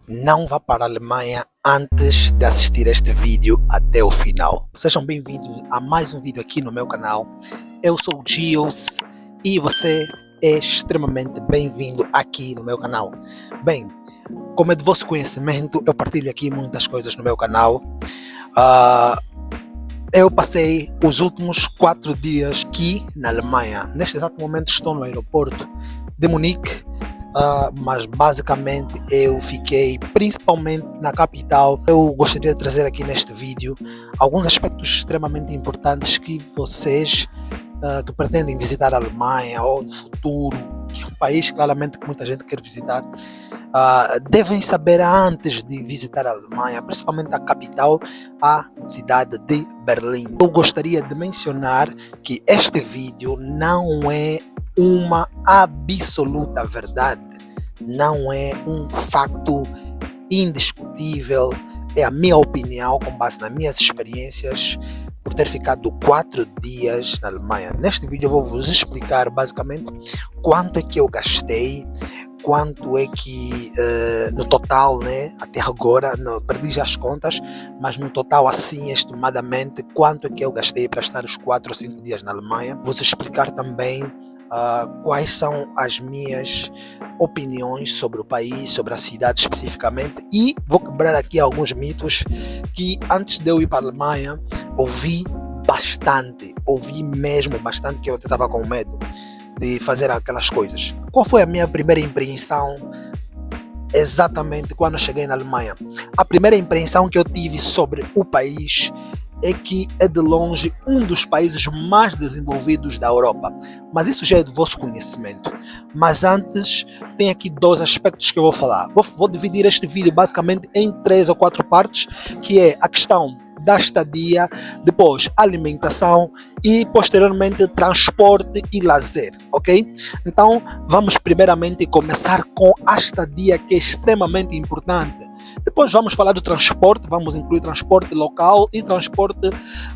Não vá para a Alemanha antes de assistir este vídeo até o final. Sejam bem-vindos a mais um vídeo aqui no meu canal. Eu sou o Gios e você é extremamente bem-vindo aqui no meu canal. Bem, como é de vosso conhecimento, eu partilho aqui muitas coisas no meu canal. Eu passei os últimos 4 dias aqui na Alemanha. Neste exato momento estou no aeroporto de Munique. Mas basicamente eu fiquei principalmente na capital. Eu gostaria de trazer aqui neste vídeo alguns aspectos extremamente importantes que vocês que pretendem visitar a Alemanha ou no futuro, que é um país claramente que muita gente quer visitar, devem saber antes de visitar a Alemanha, principalmente a capital, a cidade de Berlim. Eu gostaria de mencionar que este vídeo não é uma absoluta verdade, não é um facto indiscutível, é a minha opinião com base nas minhas experiências por ter ficado 4 dias na Alemanha. Neste vídeo eu vou vos explicar basicamente quanto é que eu gastei, quanto é que no total, né, até agora, perdi já as contas, mas no total assim, estimadamente, quanto é que eu gastei para estar os 4 ou 5 dias na Alemanha. Vou explicar também quais são as minhas opiniões sobre o país, sobre a cidade especificamente, e vou quebrar aqui alguns mitos que antes de eu ir para a Alemanha ouvi mesmo bastante, que eu estava com medo de fazer aquelas coisas. Qual foi a minha primeira impressão exatamente quando eu cheguei na Alemanha? A primeira impressão que eu tive sobre o país é que é de longe um dos países mais desenvolvidos da Europa, mas isso já é do vosso conhecimento. Mas antes, tem aqui 2 aspectos que eu vou falar. Vou dividir este vídeo basicamente em 3 ou 4 partes, que é a questão da estadia, depois alimentação e posteriormente transporte e lazer, ok? Então vamos primeiramente começar com a estadia, que é extremamente importante. Depois vamos falar do transporte, vamos incluir transporte local e transporte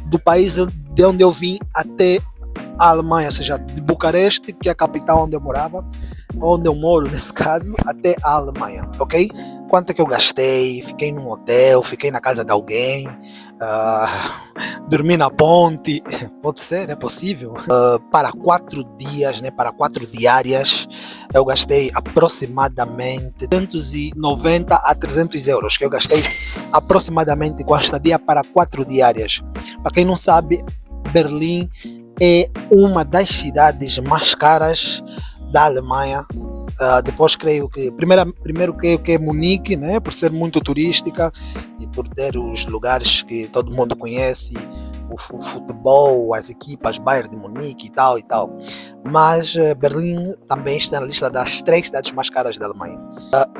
do país de onde eu vim até a Alemanha, ou seja, de Bucareste, que é a capital onde eu morava, onde eu moro nesse caso, até a Alemanha, ok? Quanto é que eu gastei? Fiquei num hotel, fiquei na casa de alguém, dormi na ponte, pode ser, é possível. Para 4 dias, né, para 4 diárias, eu gastei aproximadamente 290 a 300 euros, que eu gastei aproximadamente com a estadia para 4 diárias. Para quem não sabe, Berlim é uma das cidades mais caras da Alemanha. Depois creio que primeiro creio que é Munique, né, por ser muito turística e por ter os lugares que todo mundo conhece, o futebol, as equipas, Bayern de Munique e tal e tal. Mas Berlim também está na lista das 3 cidades mais caras da Alemanha.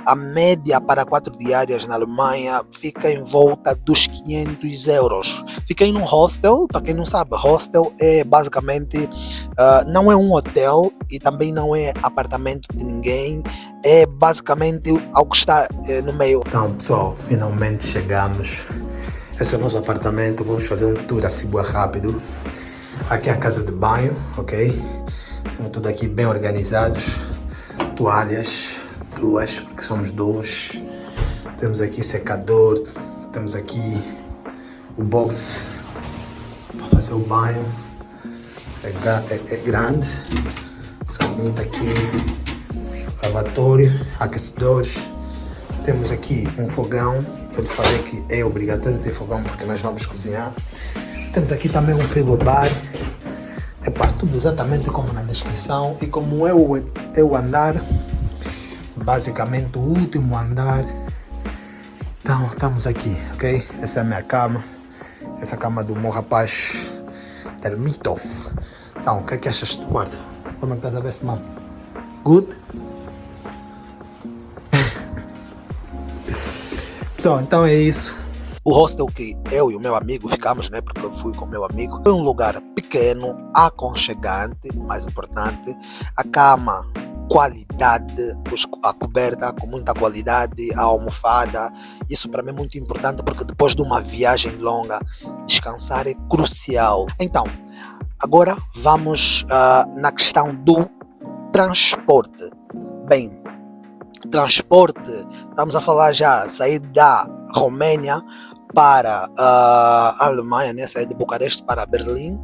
A média para 4 diárias na Alemanha fica em volta dos 500 euros. Fiquei num hostel. Para quem não sabe, hostel é basicamente não é um hotel e também não é apartamento de ninguém, é basicamente algo que está no meio. Então pessoal, finalmente chegamos. Esse é o nosso apartamento. Vamos fazer um tour assim bem rápido. Aqui é a casa de banho, ok? Tem tudo aqui bem organizado. Toalhas, 2, porque somos 2. Temos aqui secador. Temos aqui o box para fazer o banho. É grande. Sanita aqui. Lavatório, aquecedores. Temos aqui um fogão. Eu falei que é obrigatório ter fogão porque nós vamos cozinhar. Temos aqui também um frigobar. Tudo exatamente como na descrição. E como é o andar, basicamente o último andar. Então estamos aqui, ok? Essa é a minha cama. Essa é a cama do meu rapaz Termito. Então, o que é que achas do quarto? Como é que estás a ver esse mano? Good? Pessoal, então é isso. O hostel que eu e o meu amigo ficamos, né, porque eu fui com o meu amigo, foi um lugar pequeno, aconchegante, mais importante. A cama, qualidade, a coberta com muita qualidade, a almofada. Isso para mim é muito importante porque depois de uma viagem longa, descansar é crucial. Então, agora vamos na questão do transporte. Bem, transporte, estamos a falar já, sair da Romênia para a Alemanha, né? Sair de Bucareste para Berlim,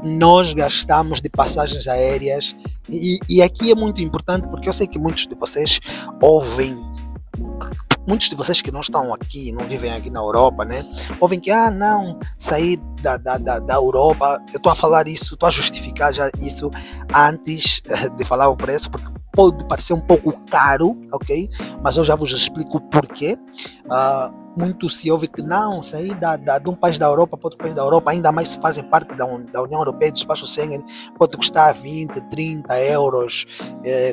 nós gastamos de passagens aéreas e aqui é muito importante porque eu sei que ouvem muitos de vocês que não estão aqui, não vivem aqui na Europa, né? Ouvem que, não, sair da Europa, eu estou a falar isso, estou a justificar já isso antes de falar o preço, porque pode parecer um pouco caro, ok? Mas eu já vos explico o porquê. Muito se ouve que não, sair de um país da Europa para outro país da Europa, ainda mais se fazem parte da União Europeia, do espaço Schengen, pode custar 20, 30 euros,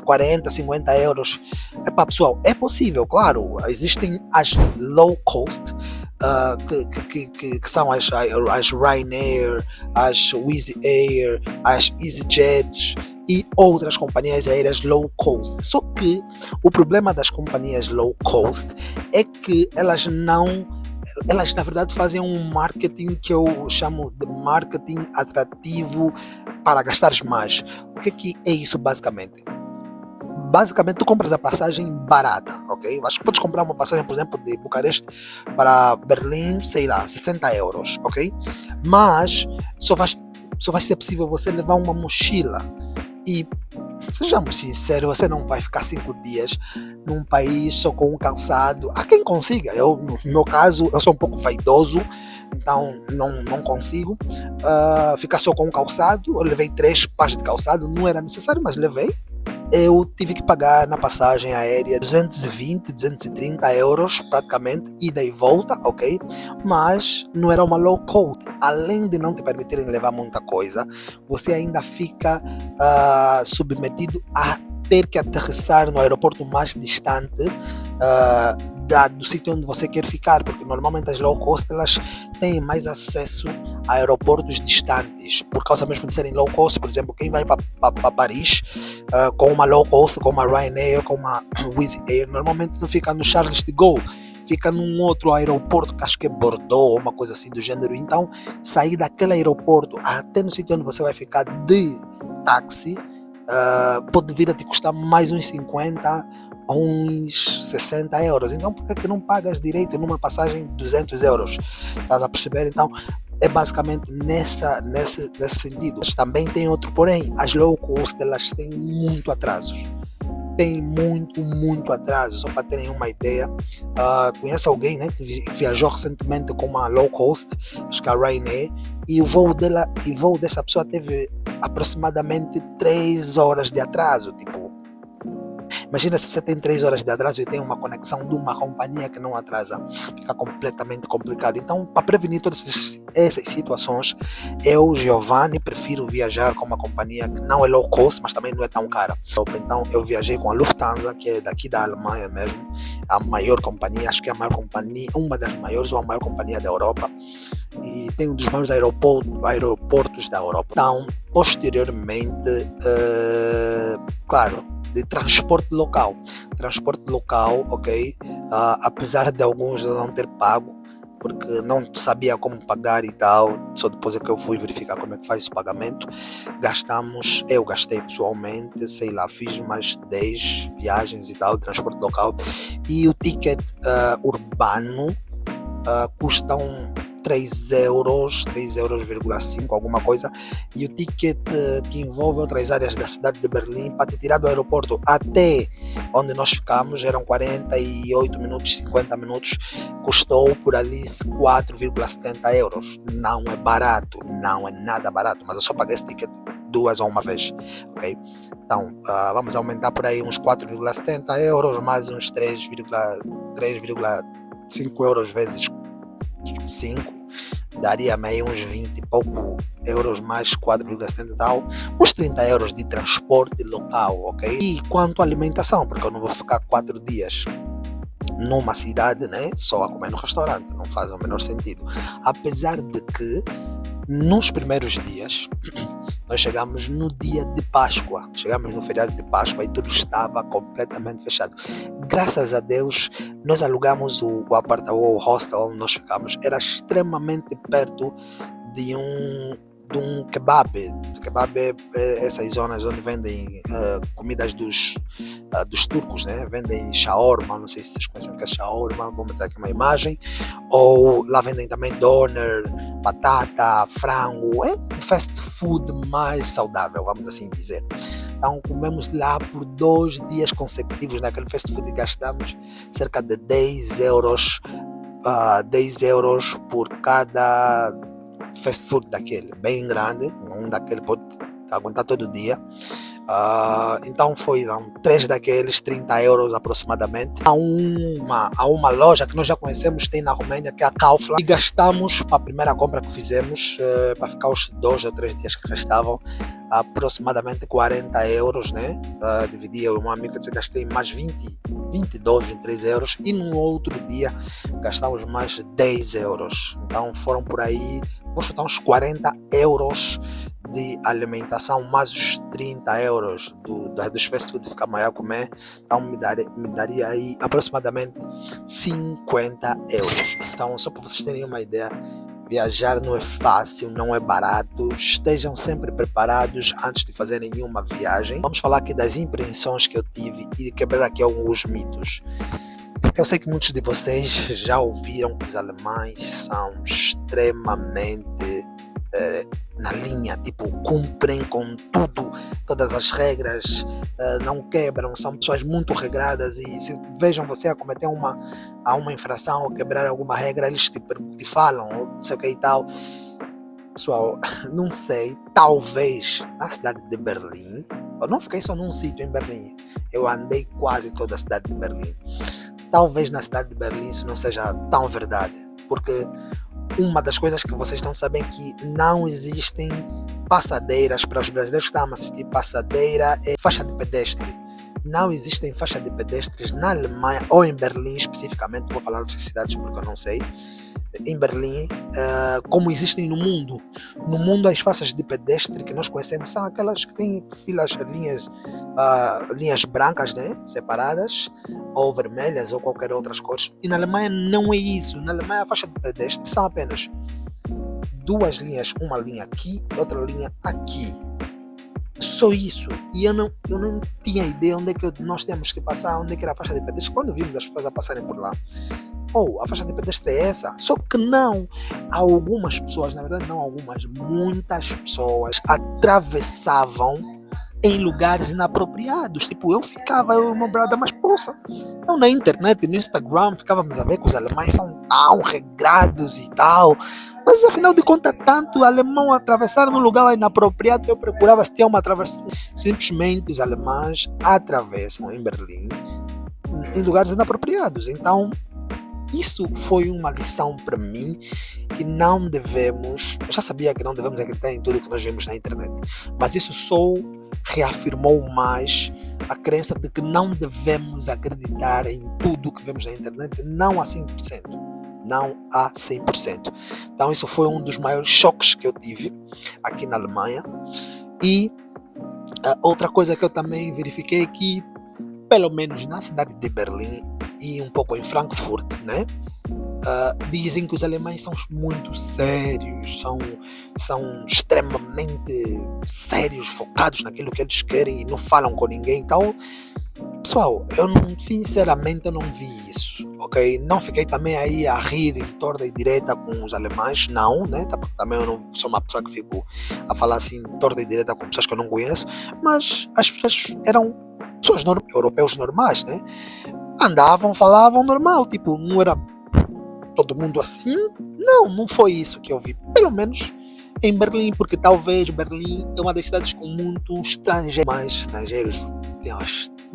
40, 50 euros. Epá, pessoal, é possível, claro, existem as low cost, que são as Ryanair, as Wizz Air, as EasyJet e outras companhias aéreas low cost. Só que o problema das companhias low cost é que elas na verdade fazem um marketing que eu chamo de marketing atrativo para gastares mais. O que é isso basicamente? Basicamente tu compras a passagem barata, ok? Acho que podes comprar uma passagem, por exemplo, de Bucareste para Berlim, sei lá, 60 euros, ok? Mas só vai ser possível você levar uma mochila e, sejamos sinceros, você não vai ficar 5 dias num país só com um calçado. Há quem consiga, no meu caso, eu sou um pouco vaidoso, então não consigo ficar só com um calçado. Eu levei 3 pares de calçado, não era necessário, mas levei. Eu tive que pagar na passagem aérea 220, 230 euros praticamente, ida e volta, ok? Mas não era uma low cost. Além de não te permitirem levar muita coisa, você ainda fica submetido a ter que aterrissar no aeroporto mais distante do sítio onde você quer ficar, porque normalmente as low cost elas têm mais acesso a aeroportos distantes, por causa mesmo de serem low cost. Por exemplo, quem vai para Paris com uma low cost, com uma Ryanair, com uma Wizz Air, normalmente não fica no Charles de Gaulle, fica num outro aeroporto, que acho que é Bordeaux, uma coisa assim do gênero. Então, sair daquele aeroporto até no sítio onde você vai ficar de táxi pode vir a te custar mais uns 50 a uns 60 euros. Então, por que não pagas direito numa passagem de 200 euros? Estás a perceber? Então, é basicamente nesse sentido. Mas também tem outro porém, as low cost elas têm muito atrasos. Tem muito atraso, só para terem uma ideia. Conheço alguém, né, que viajou recentemente com uma low cost, acho que a Ryanair, e o voo dessa pessoa teve aproximadamente 3 horas de atraso. Tipo, imagina se você tem 3 horas de atraso e tem uma conexão de uma companhia que não atrasa, fica completamente complicado. Então, para prevenir todas essas situações, eu, Giovanni, prefiro viajar com uma companhia que não é low cost, mas também não é tão cara. Então, eu viajei com a Lufthansa, que é daqui da Alemanha mesmo, a maior companhia, acho que é a maior companhia, uma das maiores ou a maior companhia da Europa, e tem um dos maiores aeroportos da Europa. Então, posteriormente, claro, de transporte local, ok? Apesar de alguns não ter pago, porque não sabia como pagar e tal, só depois é que eu fui verificar como é que faz esse pagamento. Eu gastei pessoalmente, sei lá, fiz umas 10 viagens e tal, de transporte local, e o ticket urbano custa 3 euros, 3,5 alguma coisa, e o ticket que envolve outras áreas da cidade de Berlim para te tirar do aeroporto até onde nós ficamos eram 48 minutos, 50 minutos, custou por ali 4,70 euros. Não é barato, não é nada barato, mas eu só paguei esse ticket 2 ou uma vez, ok? Então, vamos aumentar por aí uns 4,70 euros, mais uns 3,5 euros vezes 5, daria-me aí uns 20 e pouco euros mais 4,70 tal, uns 30 euros de transporte local, ok? E quanto à alimentação, porque eu não vou ficar 4 dias numa cidade, né, só a comer no restaurante, não faz o menor sentido. Apesar de que nos primeiros dias nós chegamos no dia de Páscoa, chegamos no feriado de Páscoa e tudo estava completamente fechado. Graças a Deus, nós alugamos o hostel onde nós ficamos, era extremamente perto de de um kebab. Kebab é essas zonas onde vendem comidas dos turcos, né? Vendem shawarma, não sei se vocês conhecem o que é shawarma, vou meter aqui uma imagem. Ou lá vendem também doner, batata, frango. É um fast food mais saudável, vamos assim dizer. Então comemos lá por 2 dias consecutivos naquele fast food e gastamos cerca de 10 euros, 10 euros por cada fast food daquele, bem grande, um daquele pode aguentar todo dia. Então foram 3 daqueles, 30 euros aproximadamente. Há uma loja que nós já conhecemos, tem na Romênia, que é a Kaufland, e gastamos, para a primeira compra que fizemos, para ficar os 2 ou 3 dias que restavam, aproximadamente 40 euros, né? Dividi eu e uma amiga, que gastei mais 22, 23 euros, e no outro dia gastamos mais 10 euros. Então foram por aí, vou chutar uns 40 euros de alimentação, mais os 30 euros dos fast food que a Maia comer. Então me daria aí aproximadamente 50 euros. Então, só para vocês terem uma ideia, viajar não é fácil, não é barato. Estejam sempre preparados antes de fazer nenhuma viagem. Vamos falar aqui das impressões que eu tive e quebrar aqui alguns mitos. Eu sei que muitos de vocês já ouviram que os alemães são extremamente na linha, tipo, cumprem com tudo, todas as regras, não quebram, são pessoas muito regradas, e se vejam você a cometer uma infração ou quebrar alguma regra, eles te falam, ou não sei o que e tal. Pessoal, não sei, talvez na cidade de Berlim, eu não fiquei só num sítio em Berlim, eu andei quase toda a cidade de Berlim. Talvez na cidade de Berlim isso não seja tão verdade, porque uma das coisas que vocês não sabem é que não existem passadeiras. Para os brasileiros que estão a assistir, passadeira é faixa de pedestre. Não existem faixa de pedestres na Alemanha ou em Berlim especificamente, vou falar outras cidades porque eu não sei. Em Berlim, como existem no mundo. No mundo, as faixas de pedestre que nós conhecemos são aquelas que têm filas, linhas brancas, né, separadas, ou vermelhas, ou qualquer outras cores. E na Alemanha não é isso. Na Alemanha, a faixa de pedestre são apenas 2 linhas, uma linha aqui e outra linha aqui. Só isso. E eu não tinha ideia onde é que nós temos que passar, onde é que era a faixa de pedestre. Quando vimos as pessoas a passarem por lá, a faixa de pedestre é essa. Só que não. Algumas pessoas, na verdade não algumas, muitas pessoas atravessavam em lugares inapropriados. Tipo, eu e uma brada, mas poça. Então na internet, no Instagram, ficávamos a ver que os alemães são tão regrados e tal. Mas afinal de contas, tanto alemão atravessar num lugar inapropriado, eu procurava se tinha uma travessia. Simplesmente os alemães atravessam em Berlim em lugares inapropriados. Então, isso foi uma lição para mim, que não devemos, eu já sabia que não devemos acreditar em tudo que nós vemos na internet, mas isso só reafirmou mais a crença de que não devemos acreditar em tudo que vemos na internet, não a 100%, não a 100%. Então isso foi um dos maiores choques que eu tive aqui na Alemanha. E outra coisa que eu também verifiquei é que, pelo menos na cidade de Berlim e um pouco em Frankfurt, né? Dizem que os alemães são muito sérios, são extremamente sérios, focados naquilo que eles querem e não falam com ninguém. Então, pessoal, sinceramente eu não vi isso, ok? Não fiquei também aí a rir de torta e direita com os alemães, não, né? Porque também eu não sou uma pessoa que fico a falar assim torta e direita com pessoas que eu não conheço, mas as pessoas eram pessoas europeus normais, né? Andavam, falavam normal, tipo, não era todo mundo assim. Não foi isso que eu vi, pelo menos em Berlim, porque talvez Berlim é uma das cidades com muito estrangeiro, mais estrangeiros, tem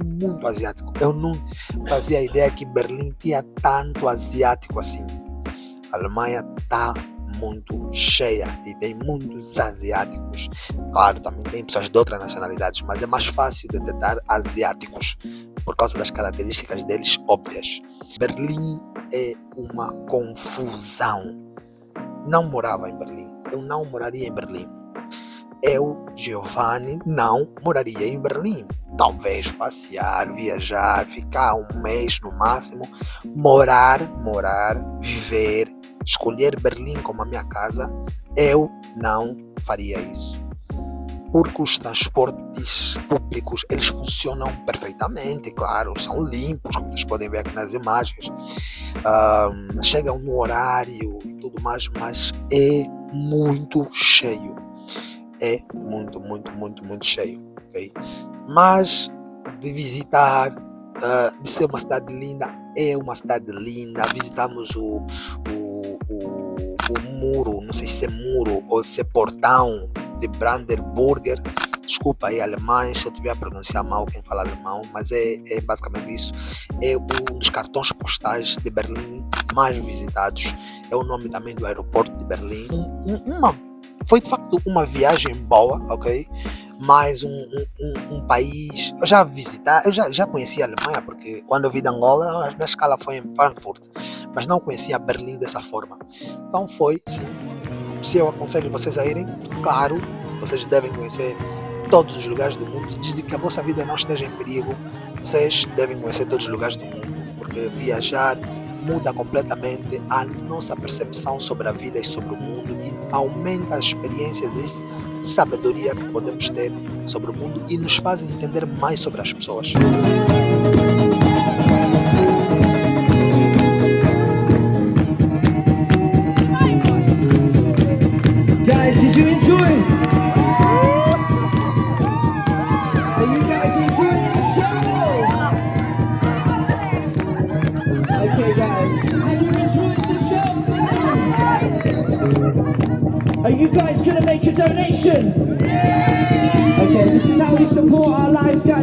muito asiático. Eu não fazia ideia que Berlim tinha tanto asiático assim. A Alemanha está muito cheia e tem muitos asiáticos. Claro, também tem pessoas de outras nacionalidades, mas é mais fácil detectar asiáticos por causa das características deles óbvias. Berlim é uma confusão. Não morava em Berlim. Eu não moraria em Berlim. Eu, Giovanni, não moraria em Berlim. Talvez passear, viajar, ficar um mês no máximo. Morar, viver, escolher Berlim como a minha casa, eu não faria isso. Porque os transportes públicos, eles funcionam perfeitamente, claro, são limpos, como vocês podem ver aqui nas imagens, chegam no horário e tudo mais, mas é muito cheio, é muito, muito, muito, muito cheio, ok? Mas de visitar, de ser uma cidade linda, é uma cidade linda. Visitamos o muro, não sei se é muro ou se é portão de Brandenburger. Desculpa aí, alemães, se eu estiver a pronunciar mal, quem fala alemão, mas é basicamente isso. É um dos cartões postais de Berlim mais visitados. É o nome também do aeroporto de Berlim. Foi de facto uma viagem boa, ok? Mais um país. Eu já já conheci a Alemanha, porque quando eu vim de Angola, a minha escala foi em Frankfurt, mas não conhecia Berlim dessa forma. Então foi, sim. Se eu aconselho vocês a irem, claro, vocês devem conhecer todos os lugares do mundo, desde que a vossa vida não esteja em perigo, vocês devem conhecer todos os lugares do mundo, porque viajar muda completamente a nossa percepção sobre a vida e sobre o mundo e aumenta as experiências e sabedoria que podemos ter sobre o mundo e nos faz entender mais sobre as pessoas. Guys, did you enjoy? Are you guys enjoying the show? Okay, guys, are you enjoying the show? Are you guys gonna make a donation? Okay, this is how we support our lives, guys.